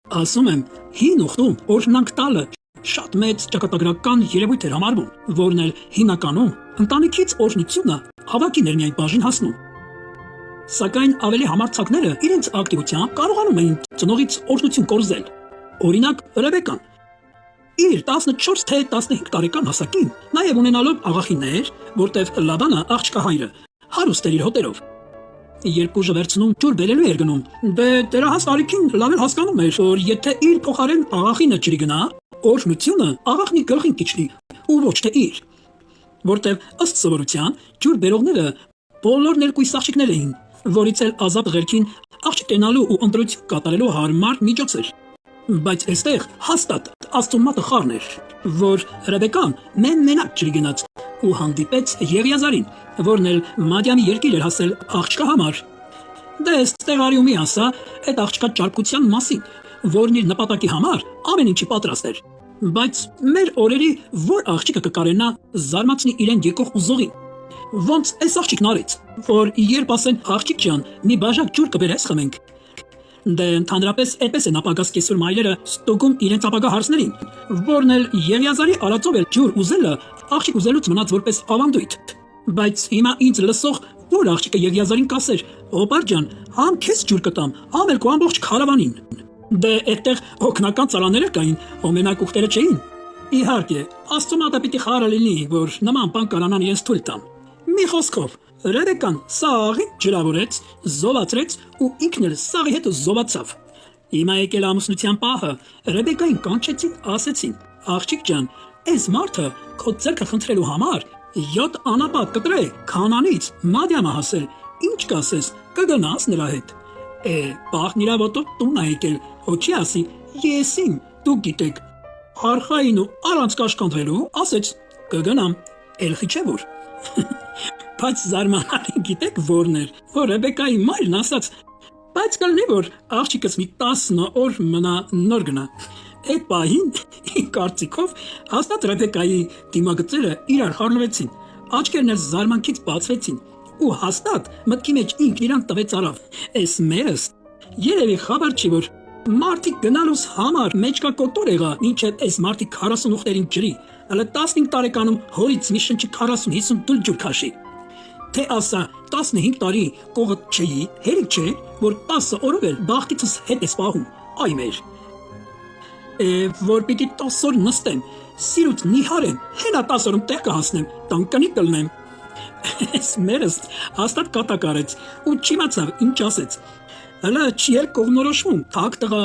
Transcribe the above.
Ասում եմ, հին ուխտում օրհնանք տալը շատ մեծ ճակատագրական երևույթ էր համարվում, որն էլ հիմնականում ընտանիքից օրհնությունը հավաքին էր միայն բաժին հասնում։ Սակայն ավելի համարձակները իրենց ակտիվությամբ կարողանում էին ծնողից օրհնություն կորզել։ Օրինակ Ռեբեկան իր 14 թե 15 տարեկան հասակին նաև ունենալով աղախիններ, որտեղ Լաբանը աղջկահայրը հարուստ էր իր հոտերով։ Երբ ուժը վերցնում ջուր բերելու էր գնում, դերահաս տարիքին լավ էլ հասկանում էր, որ եթե իր փոխարեն աղախինը ջրի գնա, օրհնությունը աղախնի գլխին կիջնի ու ոչ թե իր, որտեղ ըստ սովորության ջուր բերողները բոլոր ներկույս աղջիկներ էին, որից էլ ազատ ղերքին աղջիկ տենալու ու ընտրություն կատարելու հարմար միջոց էր։ Բայց այստեղ հաստատ Աստծո մատը խառն էր, որ Ռեբեկան մենակ ջրի գնաց ու հանդիպեց Եղիազարին, որն էլ Մադիամի երկիր էր հասել աղջկա համար։ Դե այստեղ արի ու մի ասա այդ աղջկա ճարպկության մասին, որն իր նպատակի համար ամեն ինչի պատրաստ էր։ Բայց մեր օրերի որ աղջիկը կկարենա զարմացնի իրեն եկող ուզողին։ Ոնց այս աղջիկն արեց, որ երբ ասեն աղջիկ ջան, մի բաժակ ջուր կբերես խմենք։ Դե ընդհանրապես այդպես են ապագաս կեսուր մայրերը ստուգում իրենց ապագա հարցներին, որն էլ Եղիազարի արածով էլ ջուր ուզելը աղջիկ ուզելուց մնաց որպես ավանդույթ։ Բայց հիմա ինձ լսող որ աղջիկը Եղիազարին կասեր. «Օպար ջան, համ քեզ ջուր կտամ, համ էլ քո ամբողջ քարավանին»։ Դե այդտեղ օգնական ծառաները կային, մենակ ուխտերը չէին։ Իհարկե, Աստծո մատը պիտի խառը լինի, որ նման բան կարողանան իրենց թույլ տան։ Մի խոսքով, Ռեբեկան սաղին ջրավորեց, զովացրեց ու ինքն էլ սաղի հետ զովացավ։ Հիմա եկել ամուսնության պահը, Ռեբեկային կանչեցին, ասեցին. «Աղջիկ ջան, այս մարդը քո ձեռքը խնդրելու համար 7 անապատ կտրե Քանանից Մադիամը հասել, ինչ կասես, կգնաս նրա հետ»։ Պահն իրա ոտով տուն է եկել, հոչի ասի, «Եսիմ, դուք գիտեք»։ Արխային ու առանց կաշկանդվելու ասեց. «Կգնամ», էլխի չէ որ։ Բայց զարմանալի գիտեք որն էր, որ Ռեբեկայի մայրն ասաց. «Բայց կլինի, որ աղջիկս մի 10 օր մնա նոր գնա»։ Այդ պահին իմ կարծիքով հաստատ Ռեբեկայի դիմագծերը իրար խառնվեցին, աչքերն էլ զարմանքից բացվեցին, ու հաստատ մտքի մեջ ինքն իրան տվեց արավ. «Էս մերս երևի խաբար չի, որ մարդիկ գնալուց համար մեջկա կոտոր եղա, մինչև այս մարդիկ 40 ուխտերին ջրի, հələ 15 տարեկանում հորից մի շնչի 40-50 դուլ ջուր քաշի։ Թե ասա 15 տարի կողդ չէի, հերիք չէ, որ 10 օրով էլ բախտիցս հետ ես պահում, այ մեր։ Որ պիտի 10 օր նստեմ, սիրուց նիհարեմ, հենա 10 օրում տեղ կհասնեմ, տանկանի կլնեմ»։ Այս մերս հաստատ կատակ արեց ու չիմացավ ինչ ասեց։ Հələ չի էլ կողմնորոշվում, թակ տղա